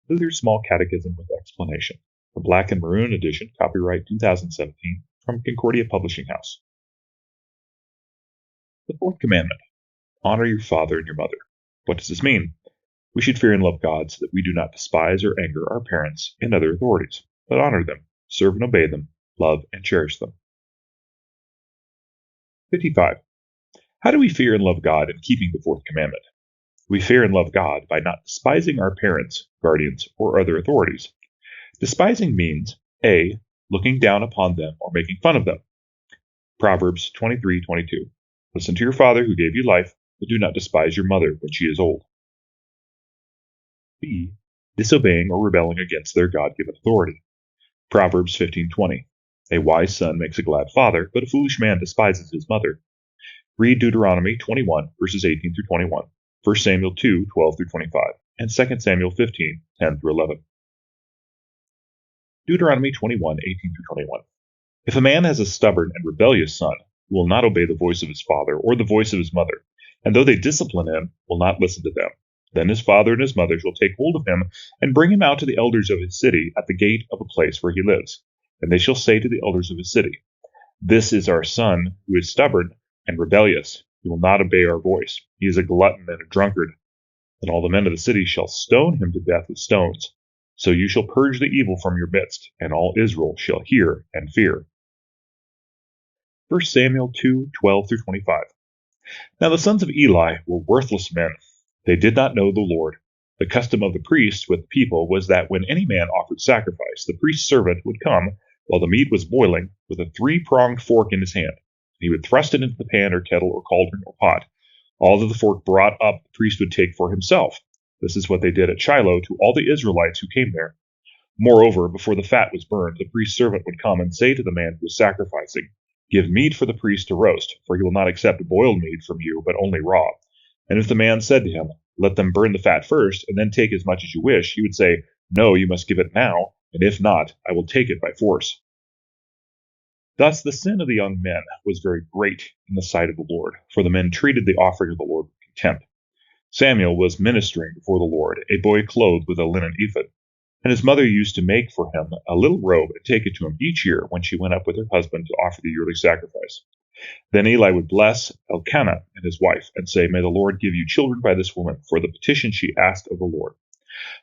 Luther's Small Catechism with Explanation, the Black and Maroon edition, copyright 2017, from Concordia Publishing House. The Fourth Commandment: Honor your father and your mother. What does this mean? We should fear and love God so that we do not despise or anger our parents and other authorities, but honor them, serve and obey them, love and cherish them. 55. How do we fear and love God in keeping the Fourth Commandment? We fear and love God by not despising our parents, guardians, or other authorities. Despising means A. Looking down upon them or making fun of them. Proverbs 23:22. Listen to your father who gave you life, but do not despise your mother when she is old. B. Disobeying or rebelling against their God-given authority. Proverbs 15:20. A wise son makes a glad father, but a foolish man despises his mother. Read Deuteronomy 21, verses 18 through 21, 1 Samuel 2, 12 through 25, and 2 Samuel 15, 10 through 11. Deuteronomy 21, 18 through 21. If a man has a stubborn and rebellious son who will not obey the voice of his father or the voice of his mother, and though they discipline him, will not listen to them, then his father and his mother shall take hold of him and bring him out to the elders of his city at the gate of a place where he lives. And they shall say to the elders of his city, This is our son who is stubborn and rebellious. He will not obey our voice. He is a glutton and a drunkard. Then all the men of the city shall stone him to death with stones. So you shall purge the evil from your midst, and all Israel shall hear and fear. 1 Samuel 2, 12 through 25. Now the sons of Eli were worthless men. They did not know the Lord. The custom of the priest with the people was that when any man offered sacrifice, the priest's servant would come while the meat was boiling with a three-pronged fork in his hand. He would thrust it into the pan or kettle or cauldron or pot. All that the fork brought up, the priest would take for himself. This is what they did at Shiloh to all the Israelites who came there. Moreover, before the fat was burned, the priest's servant would come and say to the man who was sacrificing, Give meat for the priest to roast, for he will not accept boiled meat from you, but only raw. And if the man said to him, Let them burn the fat first, and then take as much as you wish, he would say, No, you must give it now, and if not, I will take it by force. Thus the sin of the young men was very great in the sight of the Lord, for the men treated the offering of the Lord with contempt. Samuel was ministering before the Lord, a boy clothed with a linen ephod, and his mother used to make for him a little robe and take it to him each year when she went up with her husband to offer the yearly sacrifice. Then Eli would bless Elkanah and his wife and say, May the Lord give you children by this woman for the petition she asked of the Lord.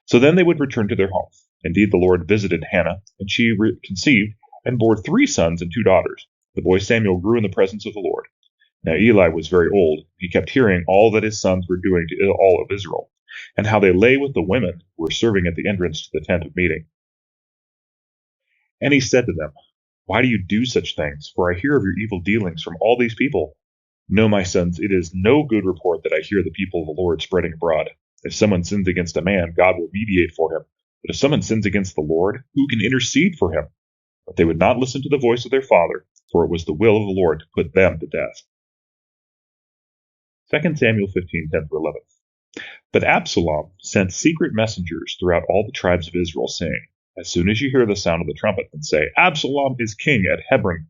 So then they would return to their home. Indeed, the Lord visited Hannah, and she conceived and bore 3 sons and 2 daughters. The boy Samuel grew in the presence of the Lord. Now Eli was very old. He kept hearing all that his sons were doing to all of Israel, and how they lay with the women who were serving at the entrance to the tent of meeting. And he said to them, Why do you do such things? For I hear of your evil dealings from all these people. No, my sons, it is no good report that I hear the people of the Lord spreading abroad. If someone sins against a man, God will mediate for him. But if someone sins against the Lord, who can intercede for him? But they would not listen to the voice of their father, for it was the will of the Lord to put them to death. 2 Samuel 15, 10 through 11. But Absalom sent secret messengers throughout all the tribes of Israel, saying, As soon as you hear the sound of the trumpet, then say, Absalom is king at Hebron.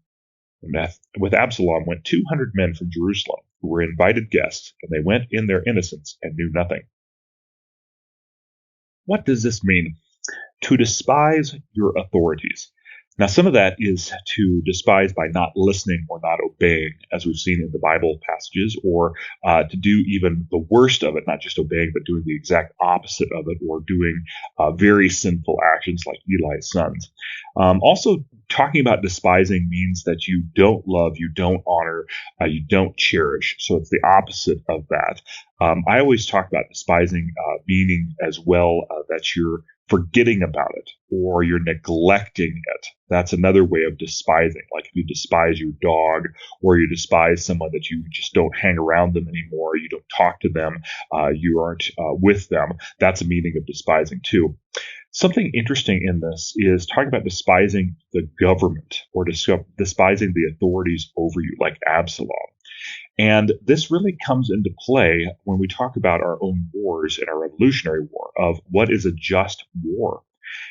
And with Absalom went 200 men from Jerusalem, who were invited guests, and they went in their innocence and knew nothing. What does this mean? To despise your authorities. Now, some of that is to despise by not listening or not obeying, as we've seen in the Bible passages, or to do even the worst of it, not just obeying, but doing the exact opposite of it, or doing very sinful actions like Eli's sons. Also, talking about despising means that you don't love, you don't honor, you don't cherish. So it's the opposite of that. I always talk about despising meaning as well that you're forgetting about it or you're neglecting it. That's another way of despising. Like if you despise your dog or you despise someone that you just don't hang around them anymore, you don't talk to them, you aren't with them, that's a meaning of despising too. Something interesting in this is talking about despising the government or despising the authorities over you, like Absalom. And this really comes into play when we talk about our own wars and our Revolutionary War of what is a just war.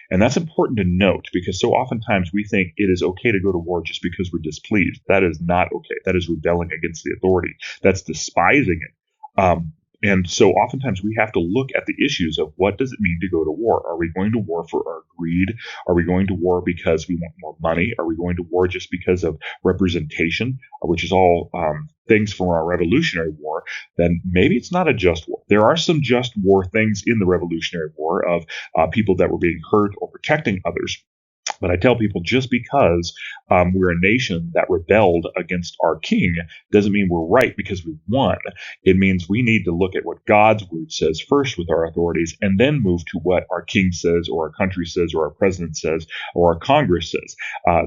And that's important to note because so oftentimes we think it is okay to go to war just because we're displeased. That is not okay. That is rebelling against the authority. That's despising it. And so oftentimes we have to look at the issues of what does it mean to go to war? Are we going to war for our greed? Are we going to war because we want more money? Are we going to war just because of representation, which is all things from our Revolutionary War? Then maybe it's not a just war. There are some just war things in the Revolutionary War of people that were being hurt or protecting others. But I tell people just because we're a nation that rebelled against our king doesn't mean we're right because we won. It means we need to look at what God's word says first with our authorities and then move to what our king says or our country says or our president says or our Congress says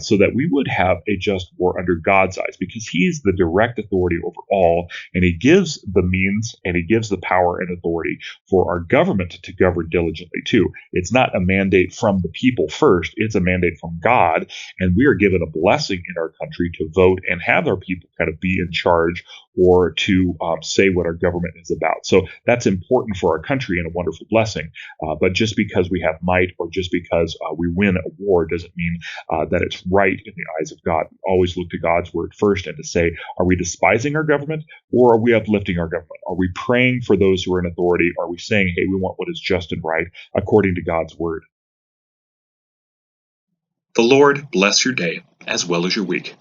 so that we would have a just war under God's eyes because he's the direct authority over all and he gives the means and he gives the power and authority for our government to govern diligently too. It's not a mandate from the people first. It's a mandate from God, and we are given a blessing in our country to vote and have our people kind of be in charge or to say what our government is about. So that's important for our country and a wonderful blessing. But just because we have might or just because we win a war doesn't mean that it's right in the eyes of God. We always look to God's word first and to say, are we despising our government or are we uplifting our government? Are we praying for those who are in authority? Are we saying, hey, we want what is just and right according to God's word? The Lord bless your day as well as your week.